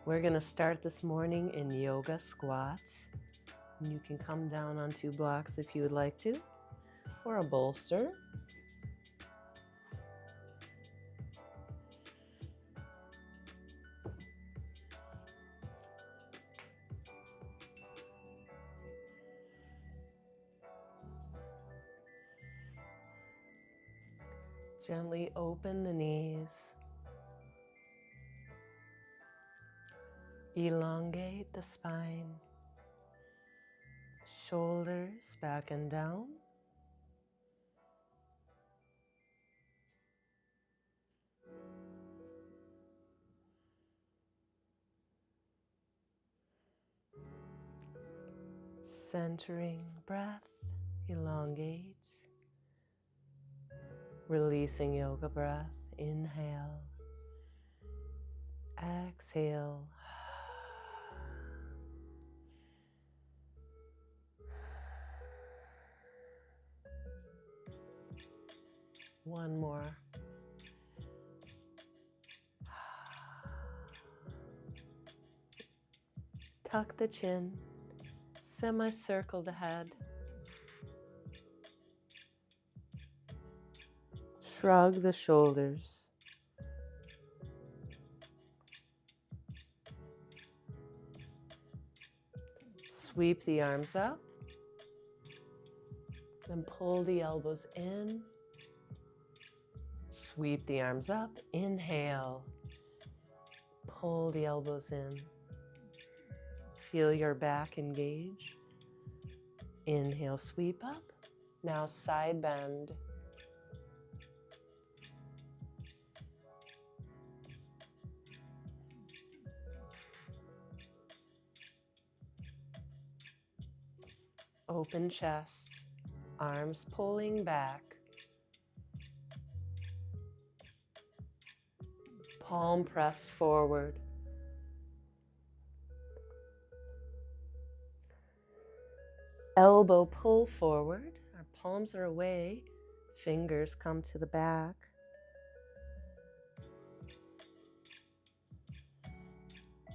We're going to start this morning in yoga squats. And you can come down on 2 blocks if you would like to, or a bolster. Gently open the knees. Elongate the spine. Shoulders back and down. Centering breath, elongate. Releasing yoga breath, inhale. Exhale. One more. Tuck the chin, semicircle the head. Shrug the shoulders. Sweep the arms up and pull the elbows in. Sweep the arms up, inhale. Pull the elbows in. Feel your back engage. Inhale, sweep up. Now side bend. Open chest, arms pulling back. Palm press forward. Elbow pull forward. Our palms are away. Fingers come to the back.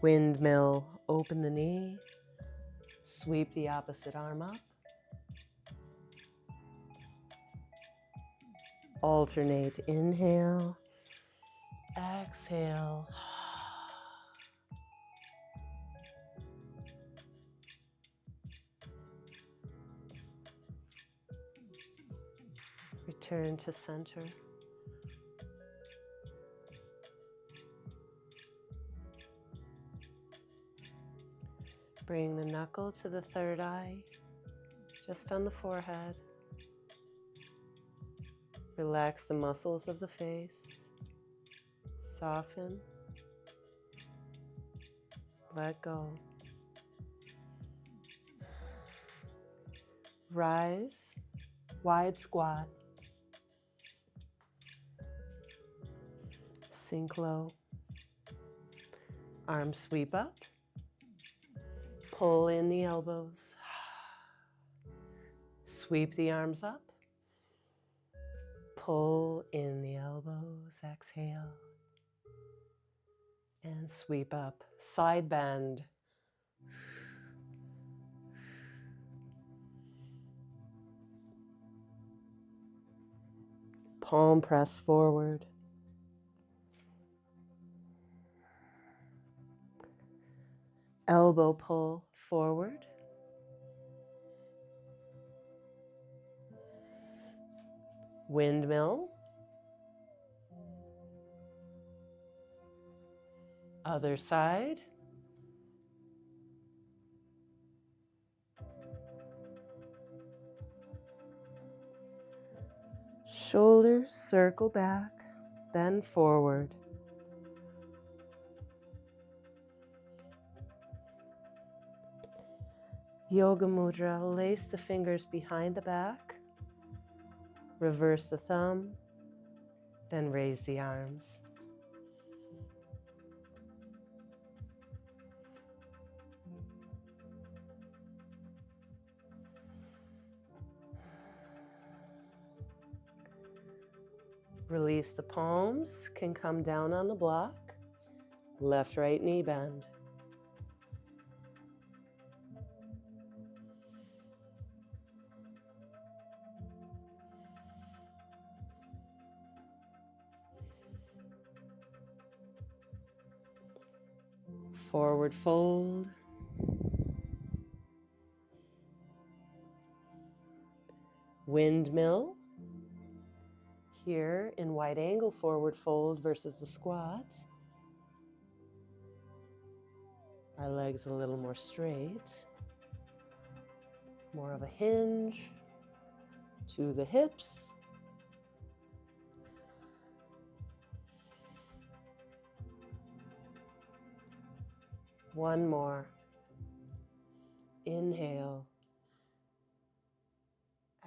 Windmill, open the knee. Sweep the opposite arm up. Alternate, inhale, exhale. Return to center. Bring the knuckle to the third eye, just on the forehead. Relax the muscles of the face. Soften. Let go. Rise, wide squat. Sink low. Arms sweep up. Pull in the elbows. Sweep the arms up. Pull in the elbows. Exhale. And sweep up. Side bend. Palm press forward. Elbow pull forward. Windmill. Other side. Shoulders circle back, then forward. Yoga mudra, lace the fingers behind the back, reverse the thumb, then raise the arms. Release the palms, can come down on the block. Left, right knee bend. Forward fold. Windmill. Here in wide angle forward fold versus the squat. Our legs a little more straight. More of a hinge to the hips. One more. Inhale.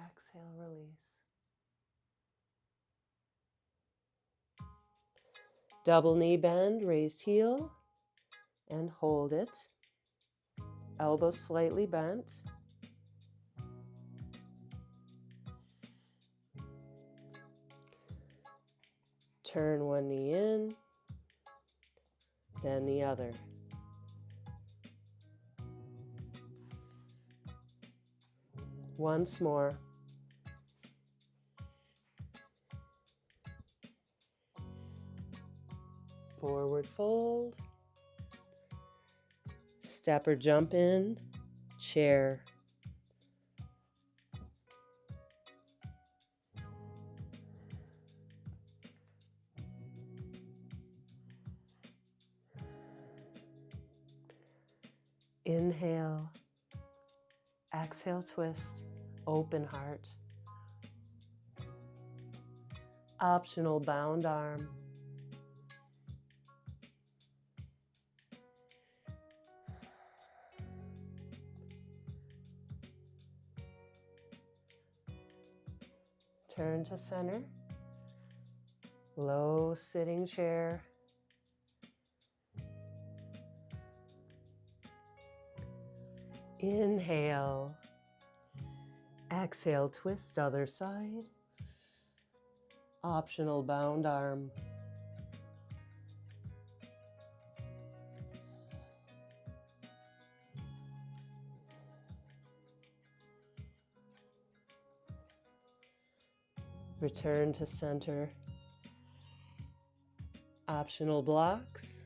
Exhale, release. Double knee bend, raised heel, and hold it. Elbows slightly bent. Turn one knee in, then the other. Once more. Forward fold. Step or jump in, chair. Inhale. Exhale, twist, open heart. Optional bound arm. Turn to center. Low sitting chair. Inhale. Exhale, twist other side. Optional bound arm. Return to center. Optional blocks.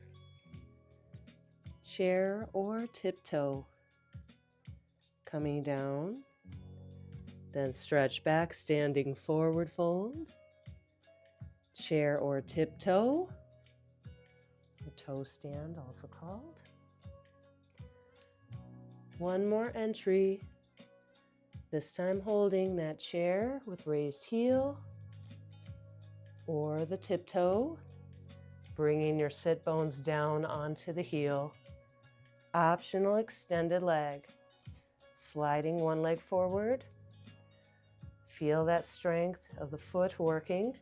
Chair or tiptoe. Coming down. Then stretch back, standing forward fold. Chair or tiptoe. Or toe stand, also called. One more entry. This time holding that chair with raised heel or the tiptoe, bringing your sit bones down onto the heel. Optional extended leg, sliding one leg forward. Feel that strength of the foot working.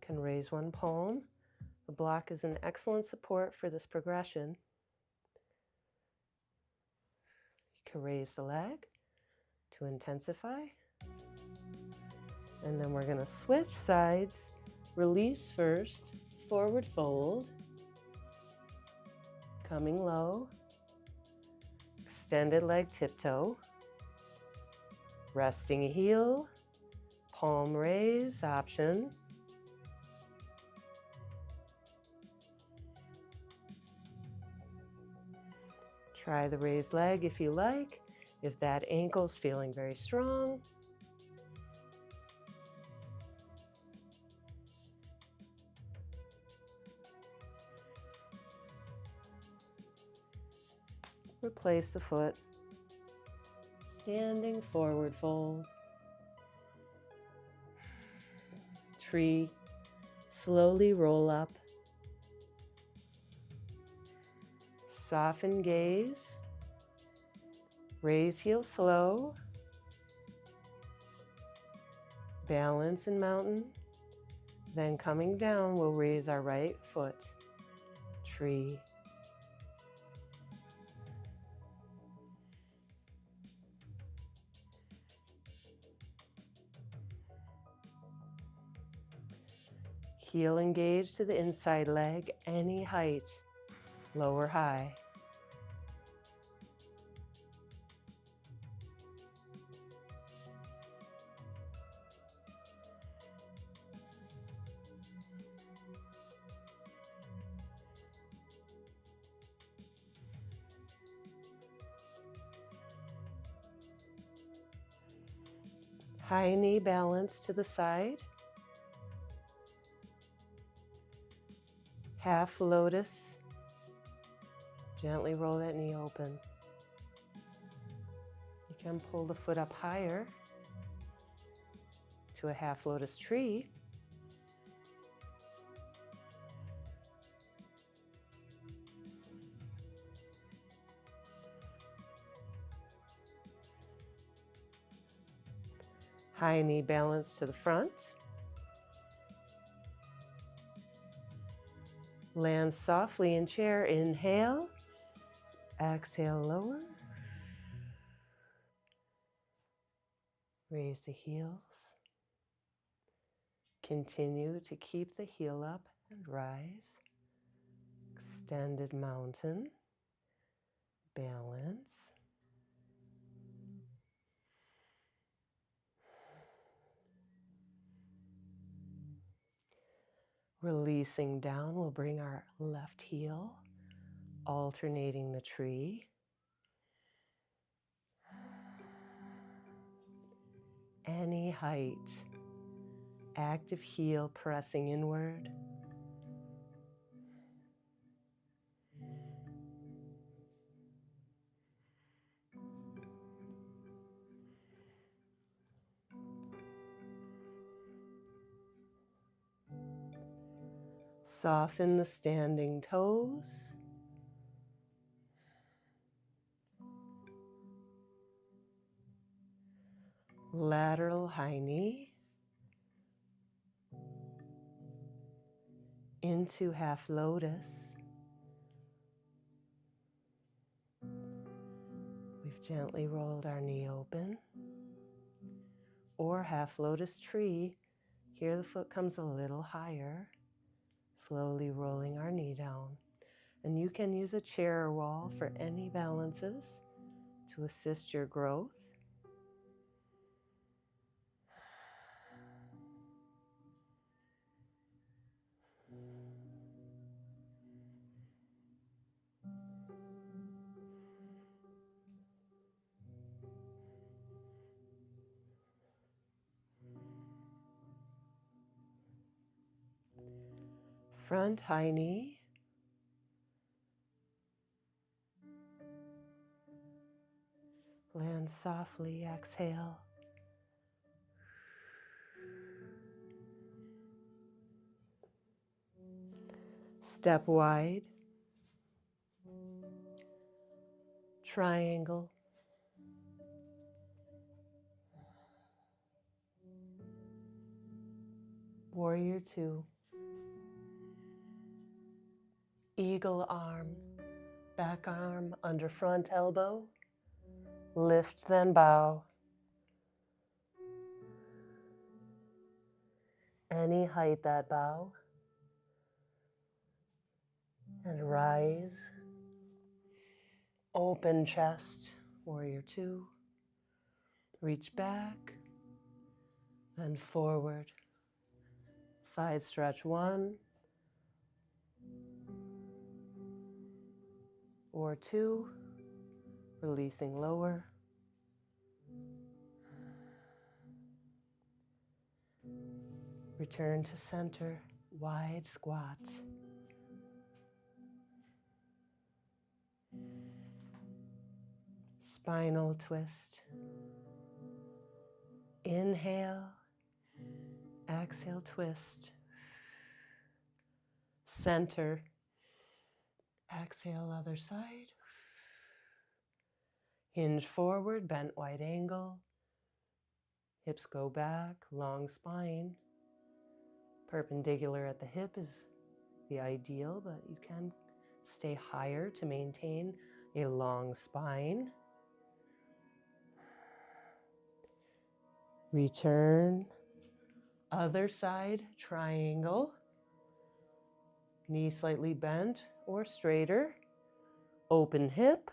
Can raise one palm. The block is an excellent support for this progression. You can raise the leg to intensify. And then we're going to switch sides. Release first, forward fold. Coming low. Extended leg tiptoe. Resting heel. Palm raise option. Try the raised leg if you like, if that ankle's feeling very strong. Replace the foot. Standing forward fold. Tree. Slowly roll up. Soften gaze. Raise heel slow. Balance in mountain. Then coming down, we'll raise our right foot. Tree. Heel engaged to the inside leg, any height, low or high. High knee balance to the side. Half lotus. Gently roll that knee open. You can pull the foot up higher to a half lotus tree. High knee balance to the front. Land softly in chair. Inhale. Exhale, lower. Raise the heels. Continue to keep the heel up and rise. Extended mountain. Balance. Releasing down, we'll bring our left heel, alternating the tree. Any height. Active heel pressing inward. Soften the standing toes. Lateral high knee. Into half lotus. We've gently rolled our knee open. Or half lotus tree. Here the foot comes a little higher. Slowly rolling our knee down. And you can use a chair or wall for any balances to assist your growth. Front high knee. Land softly, exhale. Step wide. Triangle. Warrior two. Eagle arm. Back arm under front elbow. Lift, then bow. Any height that bow. And rise. Open chest, warrior two. Reach back, then forward. Side stretch one. Or two. Releasing lower. Return to center, wide squat. Spinal twist. Inhale, exhale, twist. Center. Exhale, other side. Hinge forward, bent wide angle. Hips go back, long spine. Perpendicular at the hip is the ideal, but you can stay higher to maintain a long spine. Return. Other side, triangle. Knee slightly bent or straighter. Open hip.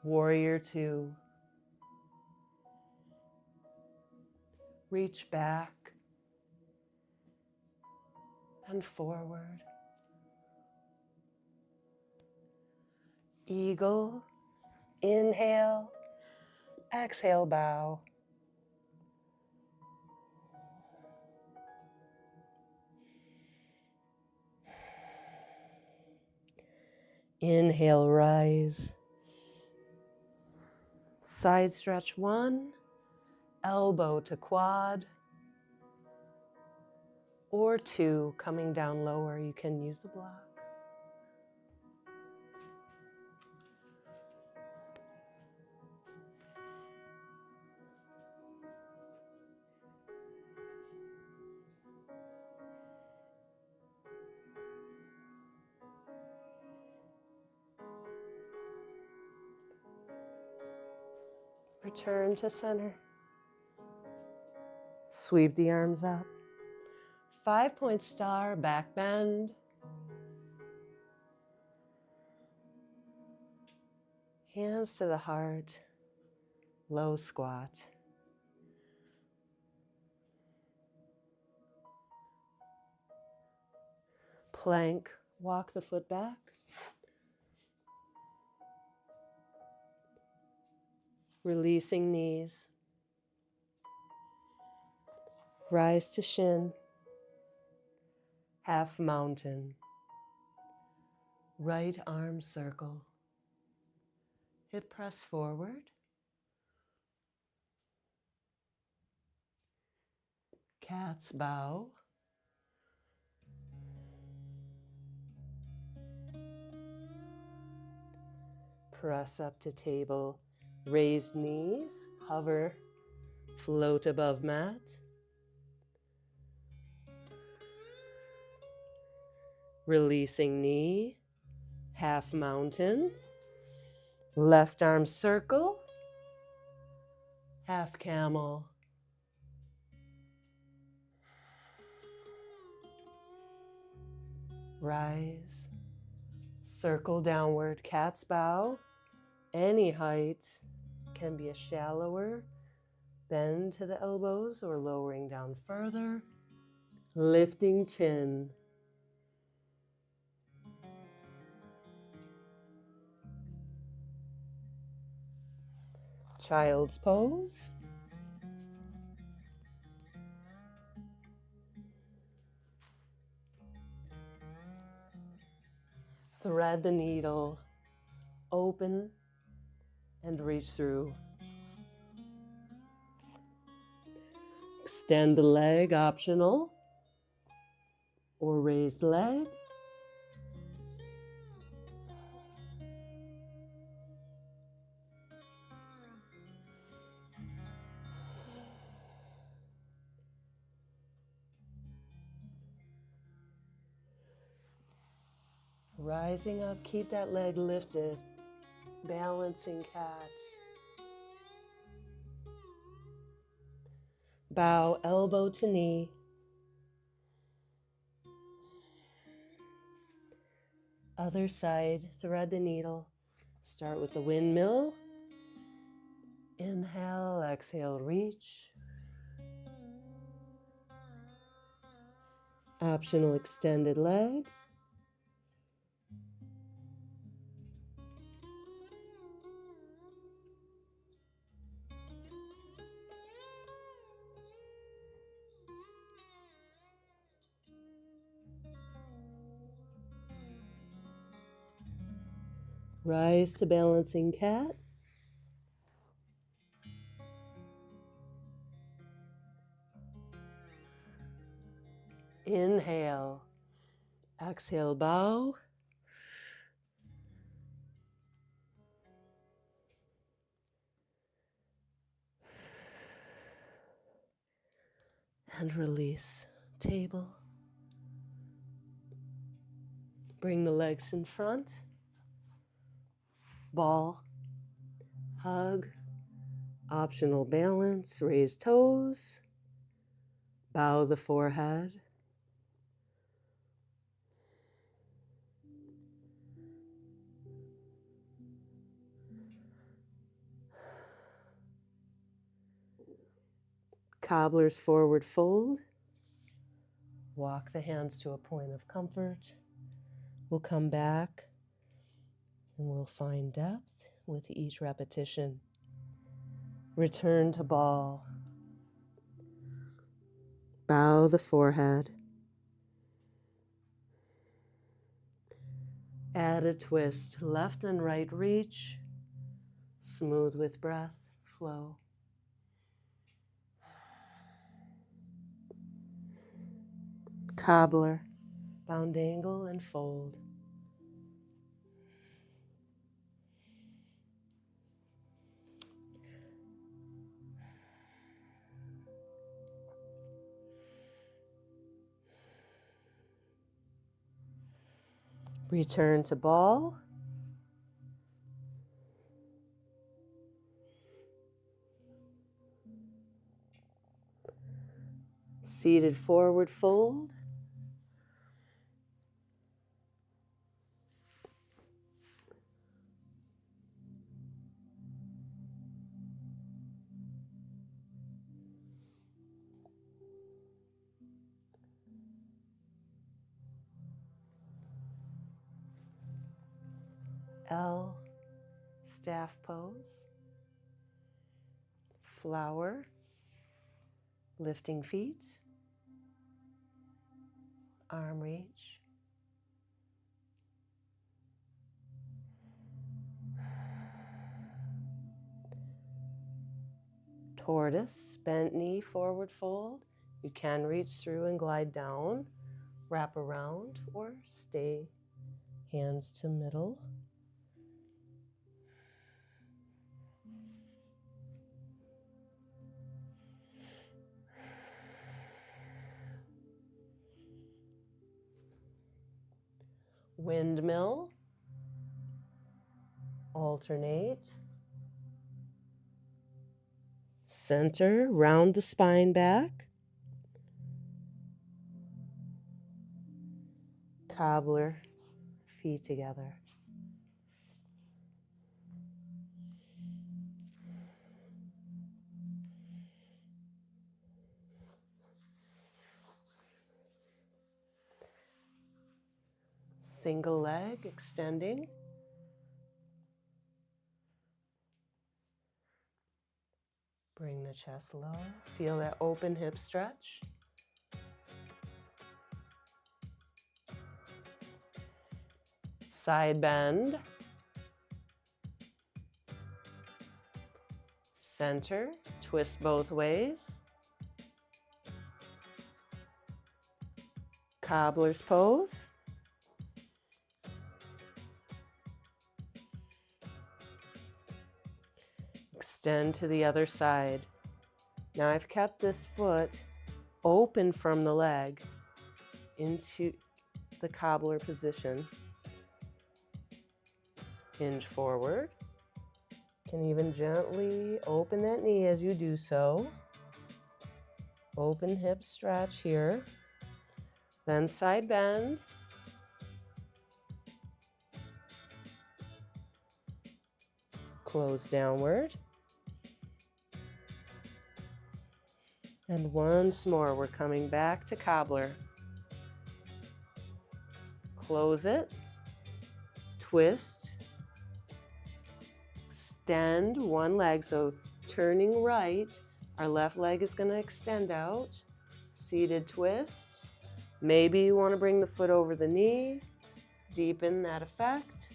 Warrior two. Reach back and forward. Eagle, inhale, exhale, bow. Inhale, rise. Side stretch 1, elbow to quad, or 2, coming down lower, you can use the block. Return to center. Sweep the arms up. 5-point star, back bend. Hands to the heart, low squat. Plank, walk the foot back. Releasing knees. Rise to shin. Half mountain. Right arm circle. Hip press forward. Cat's bow. Press up to table. Raised knees. Hover. Float above mat. Releasing knee. Half mountain. Left arm circle. Half camel. Rise. Circle downward. Cat's bow. Any height. Can be a shallower bend to the elbows or lowering down further. Lifting chin. Child's pose. Thread the needle. Open and reach through. Extend the leg, optional, or raised leg. Rising up, keep that leg lifted. Balancing cat. Bow elbow to knee. Other side, thread the needle. Start with the windmill. Inhale, exhale, reach. Optional extended leg. Rise to balancing cat. Inhale. Exhale, bow. And release. Table. Bring the legs in front. Ball. Hug. Optional balance. Raise toes. Bow the forehead. Cobbler's forward fold. Walk the hands to a point of comfort. We'll come back and we'll find depth with each repetition. Return to ball. Bow the forehead. Add a twist, left and right reach. Smooth with breath, flow. Cobbler, bound angle and fold. Return to ball. Seated forward fold. L, staff pose. Flower, lifting feet. Arm reach. Tortoise, bent knee, forward fold. You can reach through and glide down, wrap around, or stay hands to middle. Windmill, alternate. Center, round the spine back. Cobbler, feet together. Single leg, extending. Bring the chest low. Feel that open hip stretch. Side bend. Center, twist both ways. Cobbler's pose. Extend to the other side. Now I've kept this foot open from the leg into the cobbler position. Hinge forward. Can even gently open that knee as you do so. Open hip stretch here. Then side bend. Close downward. And once more, we're coming back to cobbler. Close it. Twist. Extend one leg, so turning right, our left leg is going to extend out. Seated twist. Maybe you want to bring the foot over the knee, deepen that effect,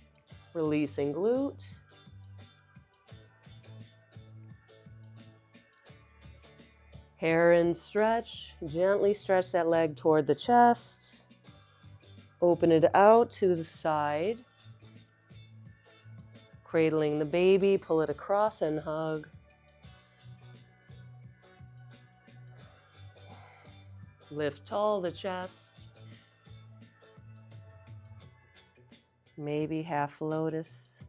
releasing glute. Heron stretch, gently stretch that leg toward the chest. Open it out to the side. Cradling the baby, pull it across and hug. Lift tall the chest. Maybe half lotus.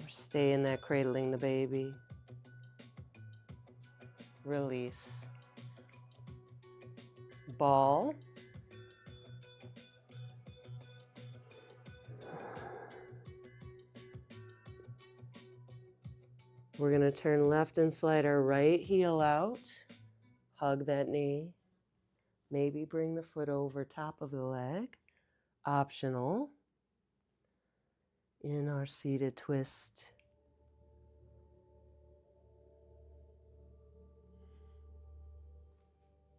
Or stay in that cradling the baby. Release. Ball. We're going to turn left and slide our right heel out. Hug that knee. Maybe bring the foot over top of the leg. Optional. In our seated twist.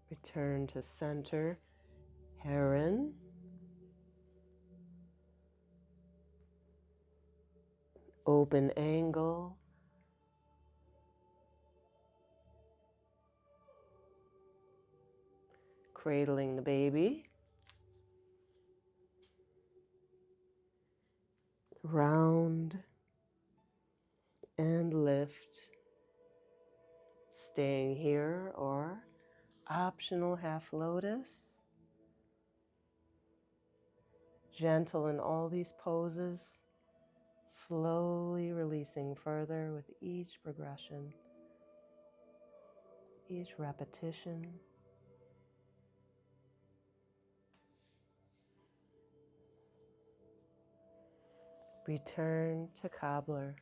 Return to center. Heron. Open angle. Cradling the baby. Round and lift. Staying here or optional half lotus. Gentle in all these poses. Slowly releasing further with each progression, each repetition. Return to Cobbler.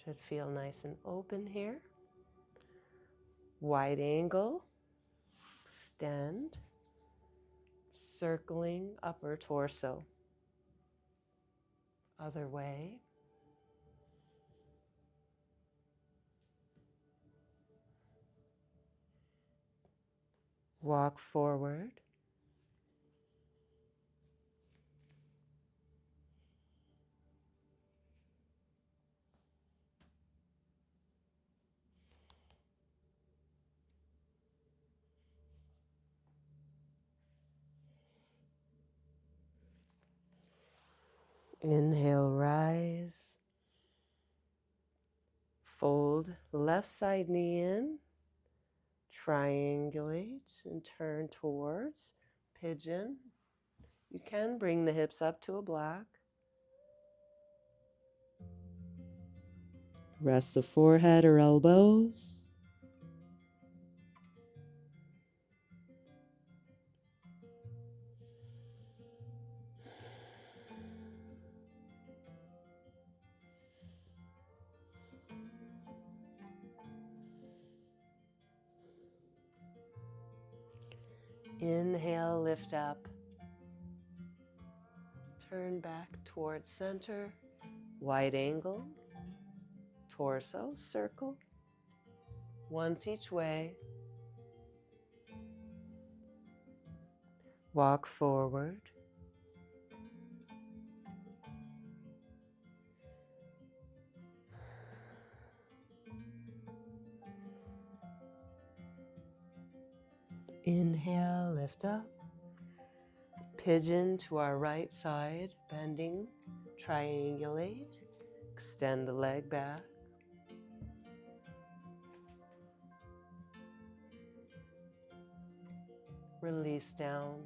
Should feel nice and open here. Wide angle, extend, circling upper torso. Other way. Walk forward. Inhale, rise. Fold left side knee in. Triangulate and turn towards pigeon. You can bring the hips up to a block. Rest the forehead or elbows. Inhale, lift up. Turn back towards center. Wide angle. Torso, circle. Once each way. Walk forward. Inhale, lift up. Pigeon to our right side, bending, triangulate. Extend the leg back. Release down.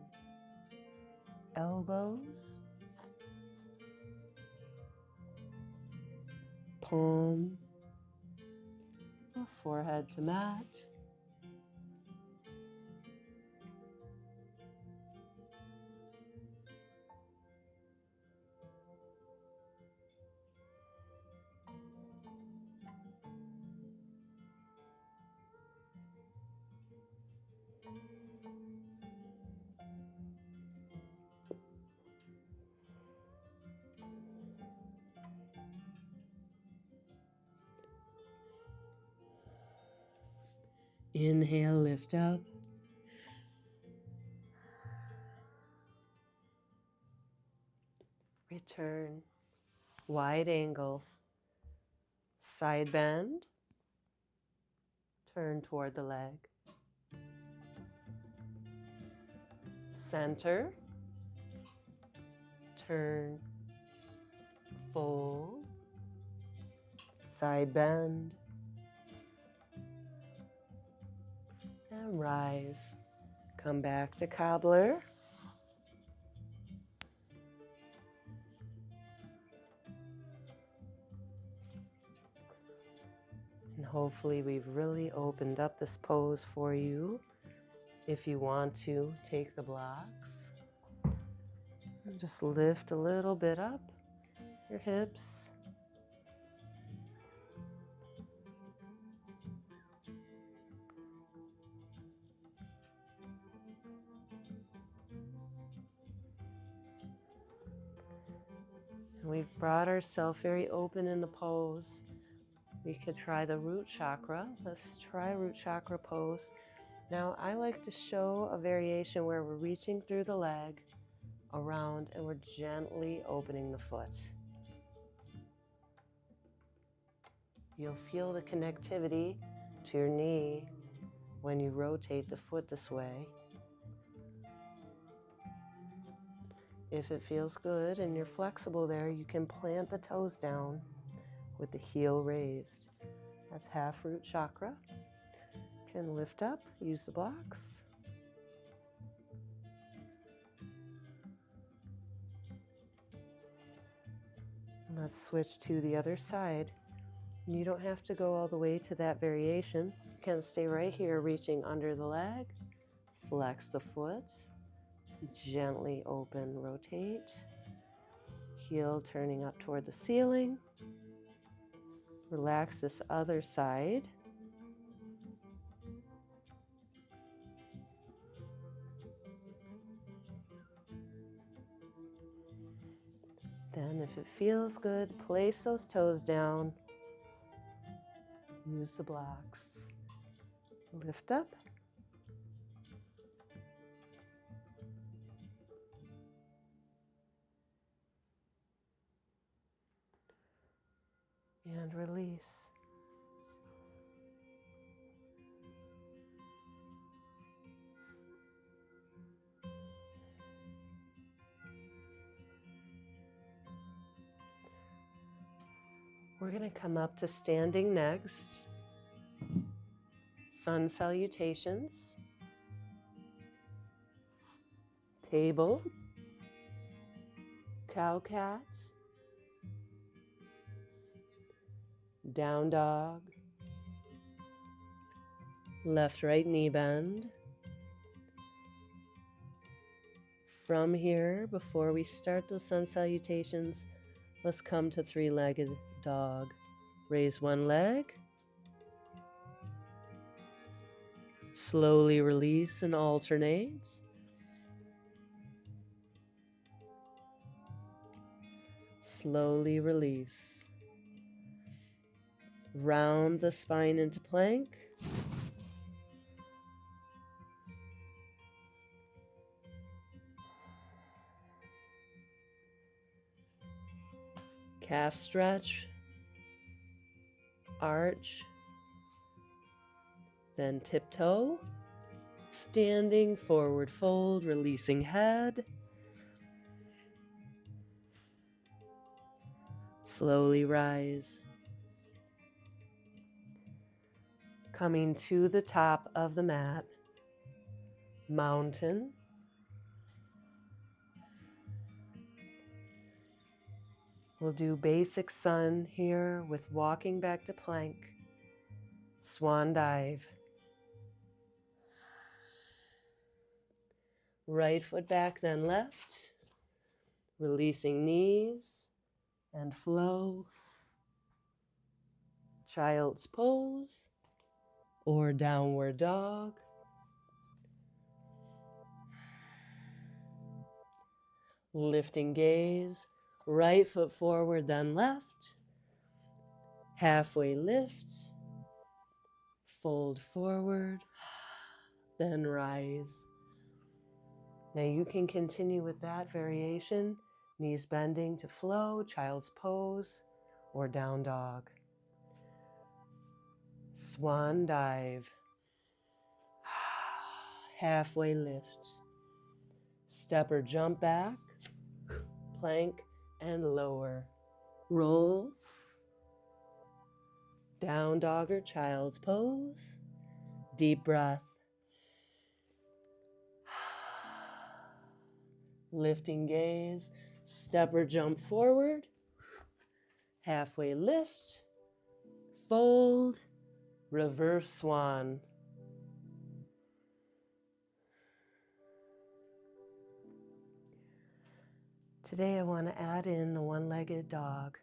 Elbows. Palm or forehead to mat. Inhale, lift up. Return. Wide angle. Side bend. Turn toward the leg. Center. Turn. Fold. Side bend. And rise. Come back to Cobbler. And hopefully we've really opened up this pose for you. If you want to, take the blocks. And just lift a little bit up. your hips. And we've brought ourselves very open in the pose. We could try the root chakra. Let's try root chakra pose. Now, I like to show a variation where we're reaching through the leg around and we're gently opening the foot. You'll feel the connectivity to your knee when you rotate the foot this way. If it feels good and you're flexible there, you can plant the toes down with the heel raised. That's half root chakra. Can lift up, use the blocks. And let's switch to the other side. You don't have to go all the way to that variation. You can stay right here, reaching under the leg, flex the foot, gently open, rotate, heel turning up toward the ceiling. Relax this other side. Then if it feels good, place those toes down. Use the blocks. Lift up. And release. We're going to come up to standing next. Sun salutations. Table. Cow cat. Down dog. Left right knee bend. From here, before we start those sun salutations, let's come to three-legged dog. Raise one leg. Slowly release and alternate. Slowly release. Round the spine into plank. Calf stretch. Arch. Then tiptoe. Standing forward fold, releasing head. Slowly rise. Coming to the top of the mat. Mountain. We'll do basic sun here with walking back to plank. Swan dive. Right foot back, then left. Releasing knees and flow. Child's pose or downward dog. Lifting gaze, right foot forward, then left. Halfway lift, fold forward, then rise. Now you can continue with that variation, knees bending to flow, child's pose, or down dog. Swan dive, halfway lift, step or jump back, plank and lower, roll, down dog or child's pose, deep breath, lifting gaze, step or jump forward, halfway lift, fold, reverse swan. Today I want to add in the one-legged dog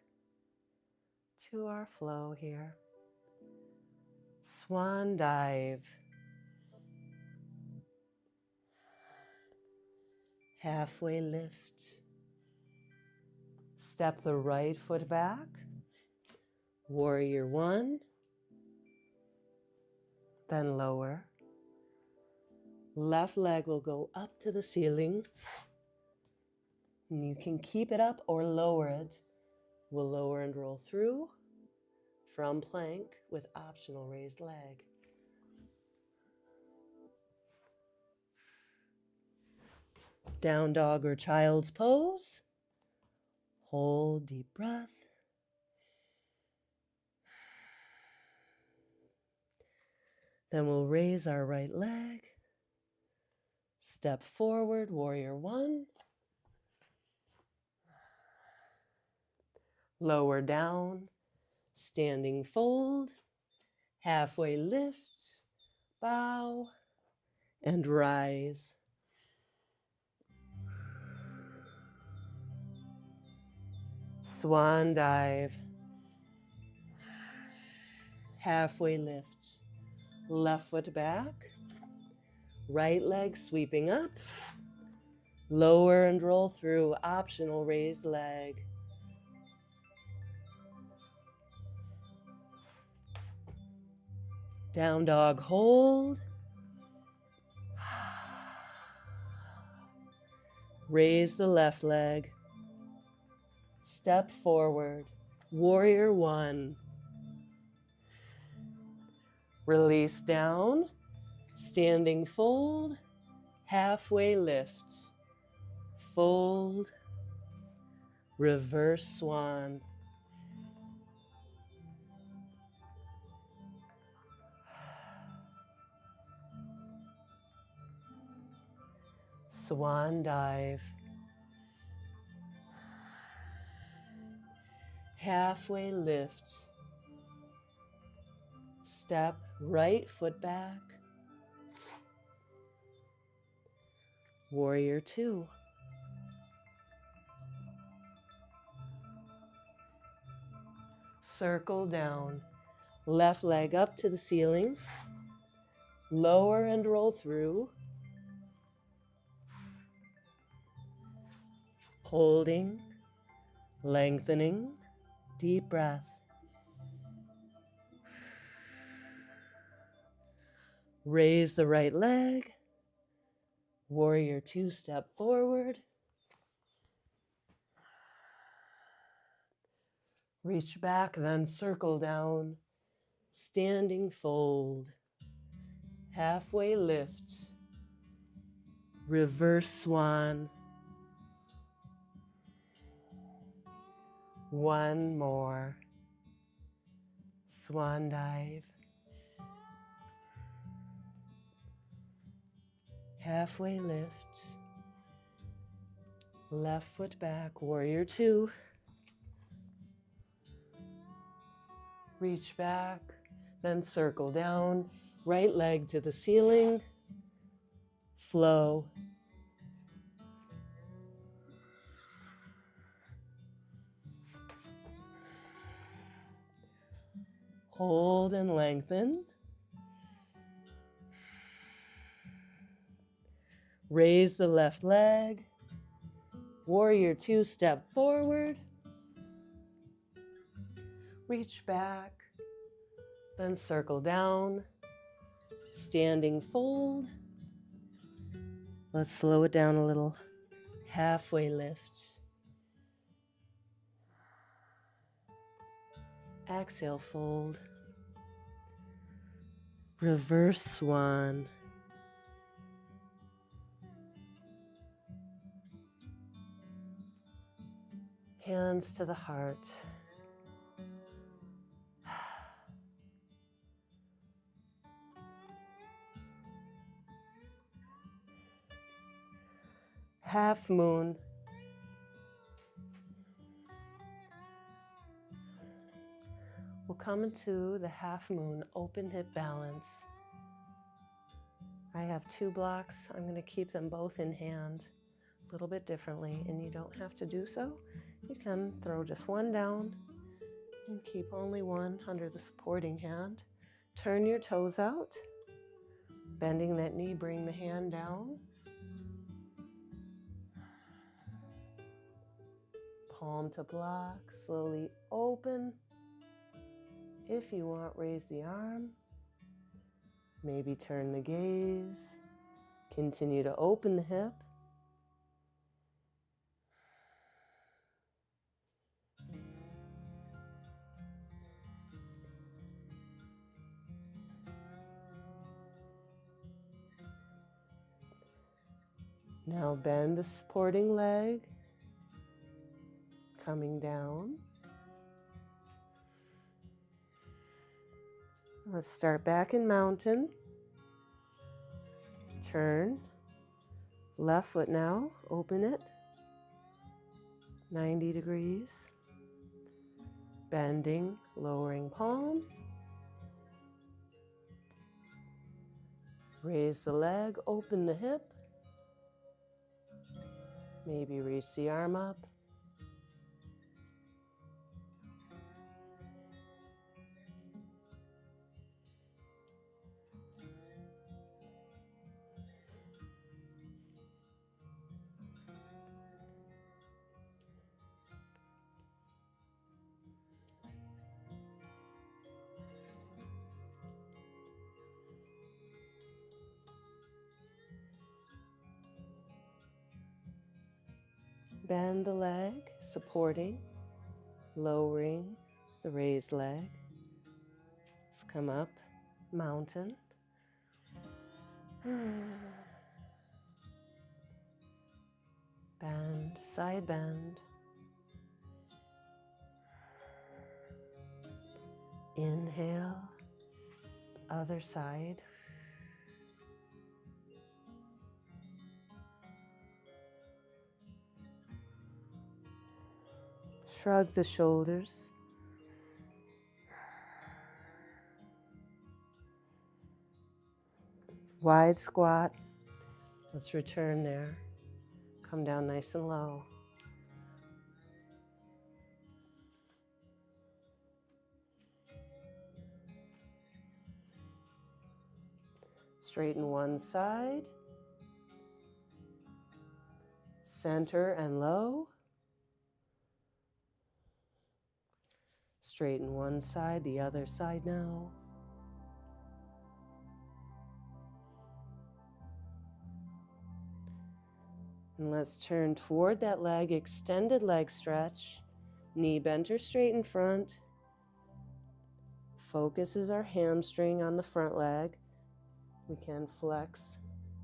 to our flow here. Swan dive. Halfway lift. Step the right foot back. Warrior one. Then lower. Left leg will go up to the ceiling. And you can keep it up or lower it. We'll lower and roll through from plank with optional raised leg. Down dog or child's pose. Hold deep breath. Then we'll raise our right leg. Step forward, warrior one. Lower down, standing fold. Halfway lift, bow, and rise. Swan dive. Halfway lift. Left foot back. Right leg sweeping up. Lower and roll through, optional raised leg. Down dog hold. Raise the left leg. Step forward. Warrior one. Release down. Standing fold. Halfway lift. Fold. Reverse swan. Swan dive. Halfway lift. Step right foot back. Warrior two. Circle down. Left leg up to the ceiling. Lower and roll through. Holding, lengthening, deep breath. Raise the right leg. Warrior two, step forward. Reach back, then circle down. Standing fold. Halfway lift. Reverse swan. One more. Swan dive. Halfway lift. Left foot back, warrior two. Reach back, then circle down. Right leg to the ceiling. Flow. Hold and lengthen. Raise the left leg. Warrior two, step forward. Reach back, then circle down. Standing fold. Let's slow it down a little. Halfway lift. Exhale, fold. Reverse swan. Hands to the heart. Half moon. We'll come into the half moon open hip balance. I have 2 blocks. I'm going to keep them both in hand. a little bit differently, and you don't have to do so. You can throw just one down and keep only one under the supporting hand. Turn your toes out, bending that knee, bring the hand down. Palm to block, slowly open. If you want, raise the arm. Maybe turn the gaze. Continue to open the hip. Now bend the supporting leg, coming down. Let's start back in mountain. Turn. Left foot now, open it. 90 degrees. Bending, lowering palm. Raise the leg, open the hip. Maybe reach the arm up. Bend the leg, supporting, lowering the raised leg. Let's come up, mountain. Bend, side bend. Inhale, other side. Shrug the shoulders. Wide squat. Let's return there. Come down nice and low. Straighten one side. Center and low. Straighten one side, the other side now. And let's turn toward that leg, extended leg stretch. Knee bent or straight in front. Focus is our hamstring on the front leg. We can flex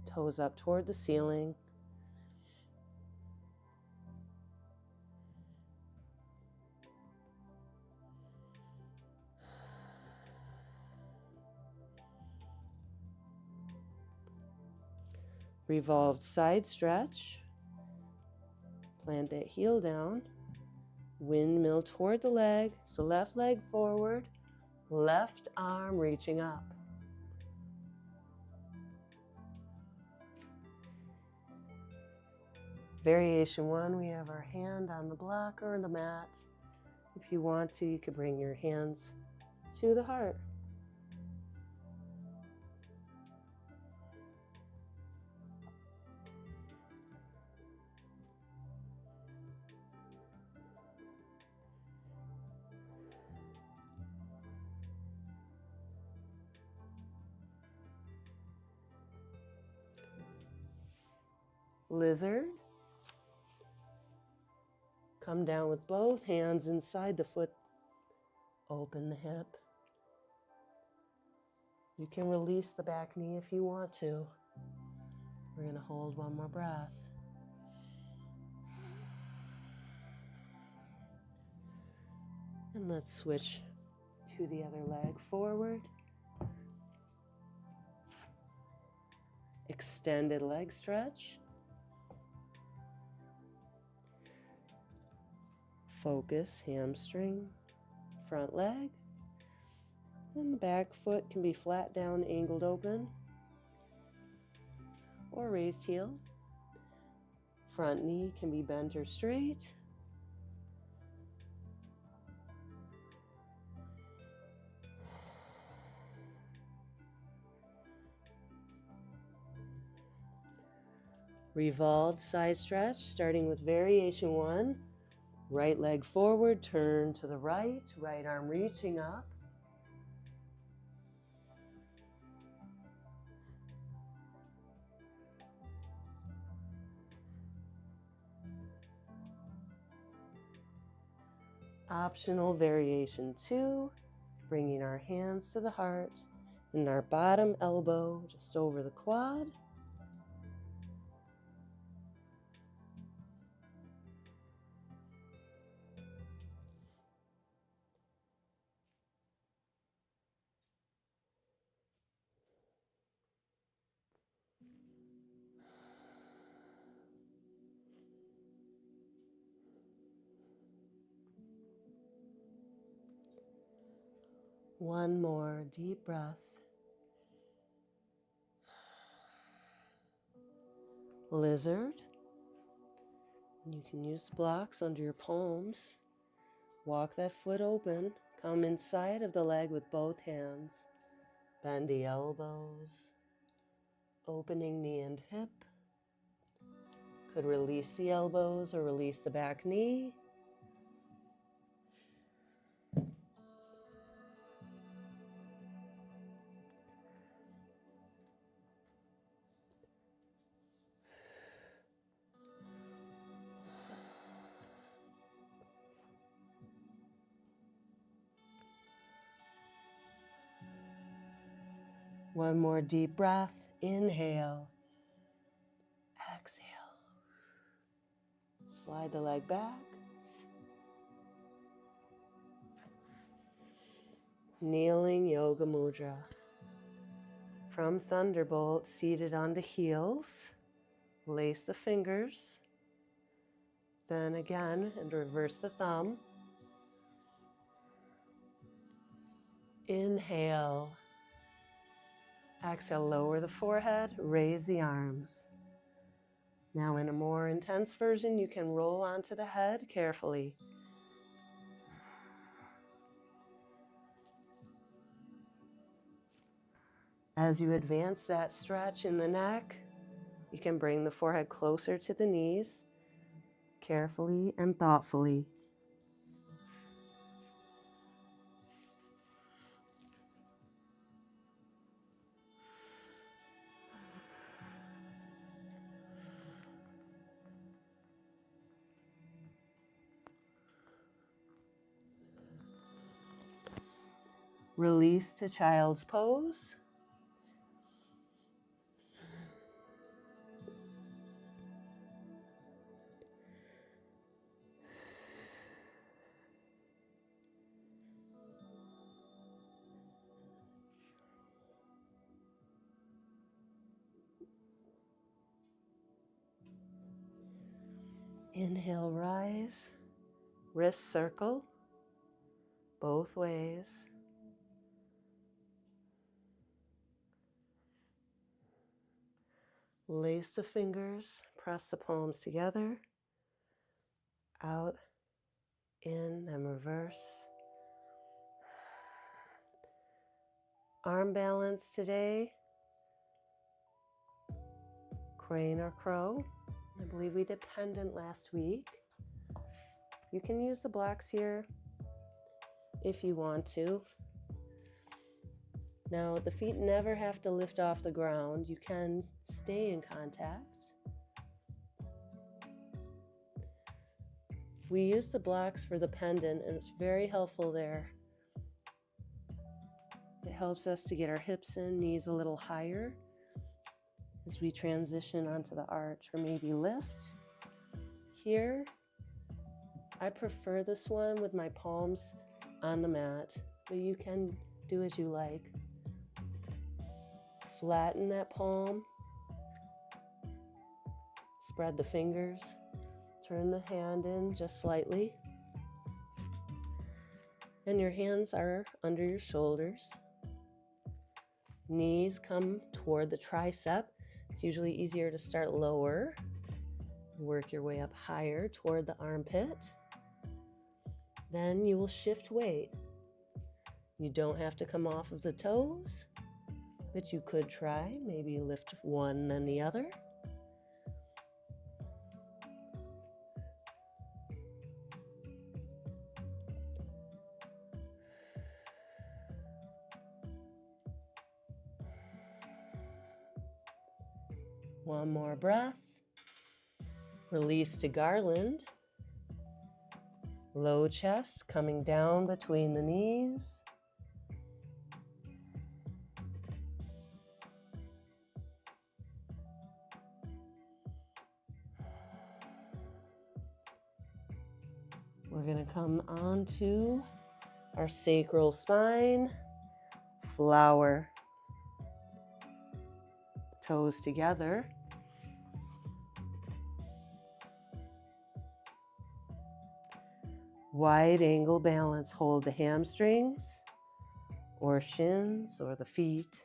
toes up toward the ceiling. Revolved side stretch. Plant that heel down. Windmill toward the leg. So left leg forward, left arm reaching up. Variation 1, we have our hand on the block or the mat. If you want to, you could bring your hands to the heart. Lizard. Come down with both hands inside the foot. Open the hip. You can release the back knee if you want to. We're going to hold one more breath. And let's switch to the other leg forward. Extended leg stretch. Focus, hamstring, front leg. And the back foot can be flat down, angled open, or raised heel. Front knee can be bent or straight. Revolved side stretch, starting with variation 1. Right leg forward, turn to the right, right arm reaching up. Optional variation 2, bringing our hands to the heart and our bottom elbow just over the quad. One more deep breath. Lizard. You can use the blocks under your palms. Walk that foot open. Come inside of the leg with both hands. Bend the elbows. Opening knee and hip. Could release the elbows or release the back knee. One more deep breath. Inhale. Exhale. Slide the leg back. Kneeling yoga mudra. From Thunderbolt, seated on the heels. Lace the fingers. Then again, and reverse the thumb. Inhale. Exhale, lower the forehead, raise the arms. Now in a more intense version, you can roll onto the head carefully. As you advance that stretch in the neck, you can bring the forehead closer to the knees, carefully and thoughtfully. Release to child's pose. Inhale, rise, wrist circle, both ways. Lace the fingers, press the palms together, out, in, then reverse. Arm balance today, crane or crow. I believe we did pendant last week. You can use the blocks here if you want to. Now, the feet never have to lift off the ground. You can stay in contact. We use the blocks for the pendant, and it's very helpful there. It helps us to get our hips in, knees a little higher as we transition onto the arch, or maybe lift. Here, I prefer this one with my palms on the mat, but you can do as you like. Flatten that palm, spread the fingers, turn the hand in just slightly, and your hands are under your shoulders. Knees come toward the tricep. It's usually easier to start lower. Work your way up higher toward the armpit. Then you will shift weight. You don't have to come off of the toes, but you could try. Maybe lift one then the other. One more breath. Release to garland. Low chest coming down between the knees. We're going to come onto our sacral spine, flower, toes together. Wide angle balance. Hold the hamstrings or shins or the feet.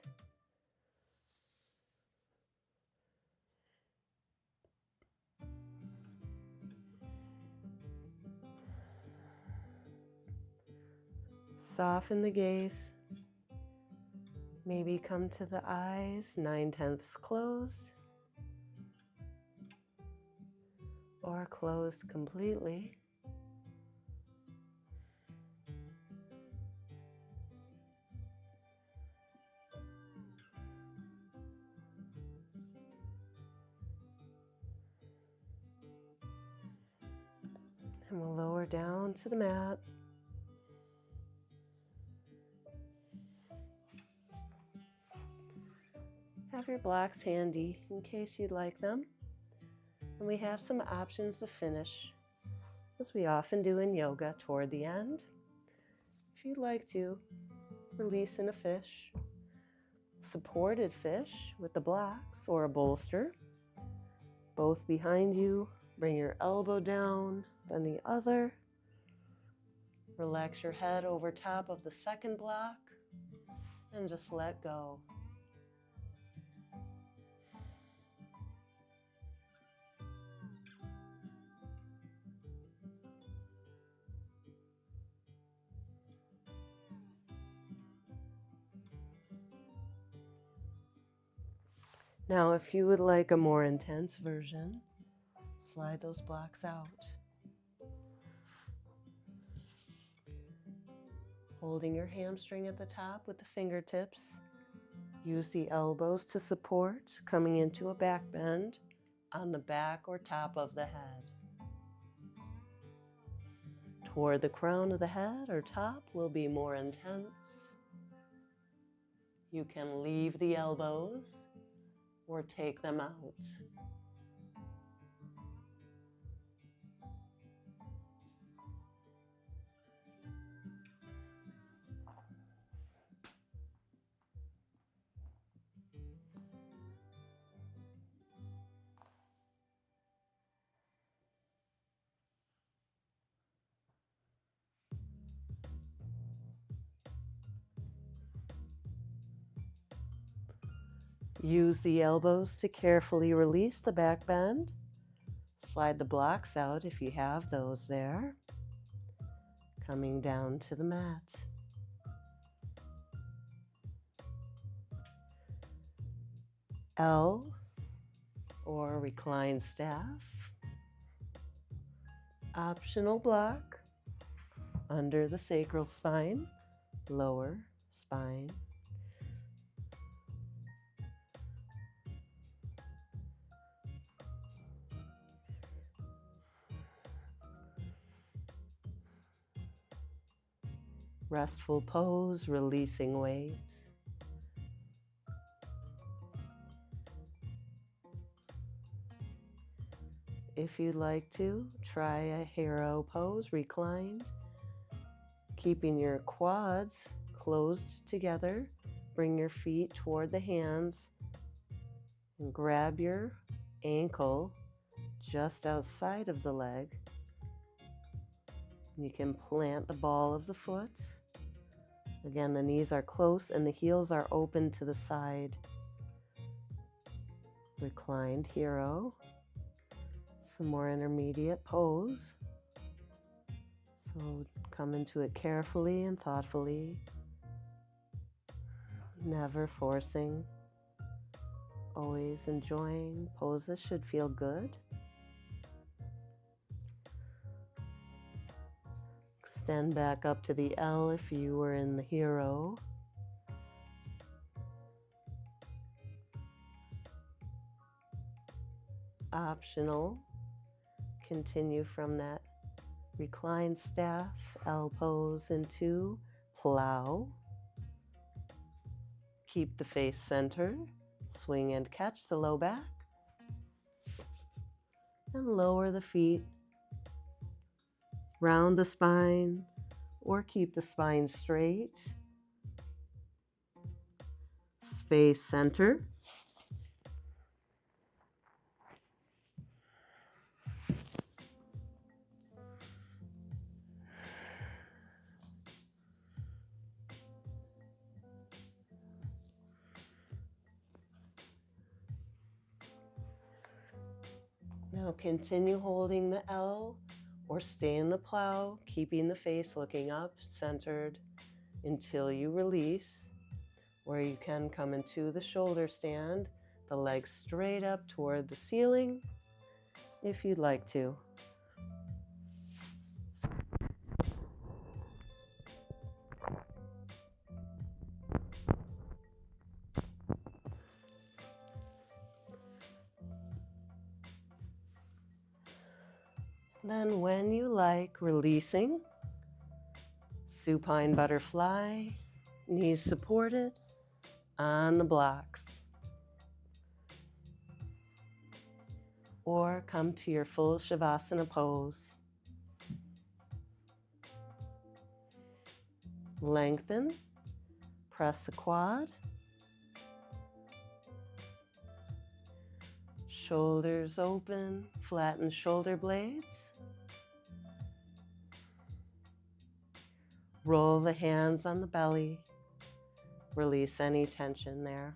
Soften the gaze. Maybe come to the eyes, 9/10 closed or closed completely. And we'll lower down to the mat. Have your blocks handy in case you'd like them. And we have some options to finish, as we often do in yoga toward the end. If you'd like to, release in a fish, supported fish with the blocks or a bolster. Both behind you. Bring your elbow down, then the other. Relax your head over top of the second block and just let go. Now, if you would like a more intense version, slide those blocks out. Holding your hamstring at the top with the fingertips. Use the elbows to support, coming into a back bend on the back or top of the head. Toward the crown of the head or top will be more intense. You can leave the elbows or take them out. Use the elbows to carefully release the back bend. Slide the blocks out if you have those there. Coming down to the mat. L or reclined staff. Optional block under the sacral spine, lower spine. Restful pose, releasing weight. If you'd like to, try a hero pose, reclined. Keeping your quads closed together. Bring your feet toward the hands and grab your ankle just outside of the leg. You can plant the ball of the foot. Again, the knees are close and the heels are open to the side. Reclined hero. some more intermediate pose. So come into it carefully and thoughtfully, never forcing, always enjoying. Poses should feel good. Extend back up to the L if you were in the hero. Optional, continue from that reclined staff, L pose into plow. Keep the face centered, swing and catch the low back, and lower the feet, round the spine, or keep the spine straight. Face center. Now continue holding the L or stay in the plow, keeping the face looking up, centered, until you release, where you can come into the shoulder stand, the legs straight up toward the ceiling, if you'd like to. Then when you like, releasing, supine butterfly, knees supported on the blocks. Or come to your full Shavasana pose. Lengthen, press the quad, shoulders open, flatten shoulder blades. Roll the hands on the belly, release any tension there.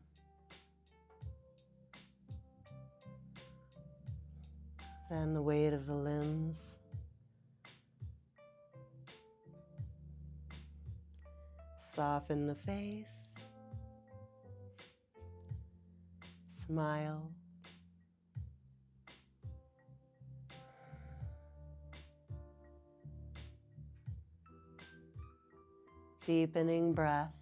Then the weight of the limbs. Soften the face. Smile. Deepening breath.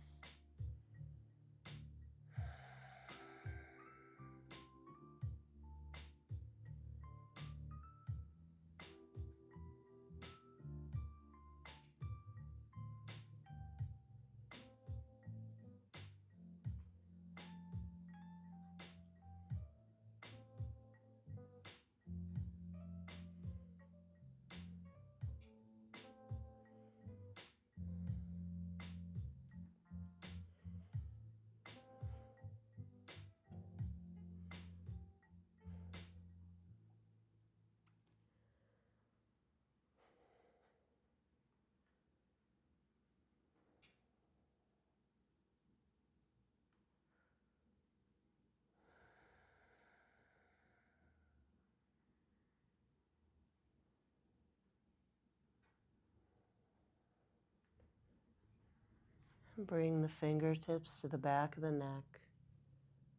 Bring the fingertips to the back of the neck.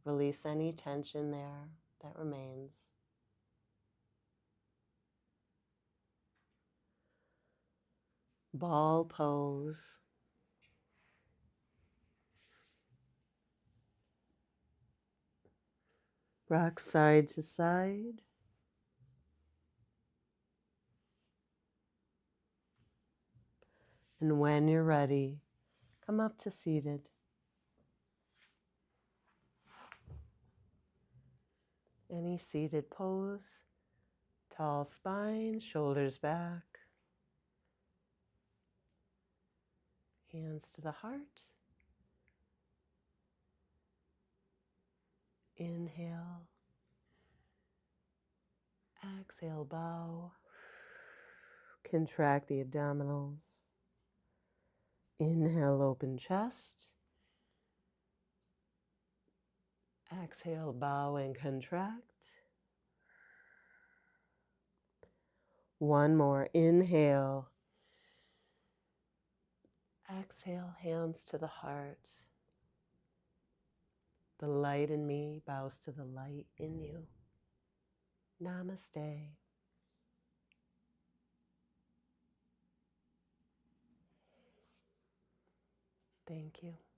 Release any tension there that remains. Ball pose. Rock side to side. And when you're ready, come up to seated. Any seated pose. Tall spine, shoulders back. Hands to the heart. Inhale. Exhale, bow. Contract the abdominals. Inhale, open chest. Exhale, bow and contract. One more. Inhale. Exhale, hands to the heart. The light in me bows to the light in you. Namaste. Thank you.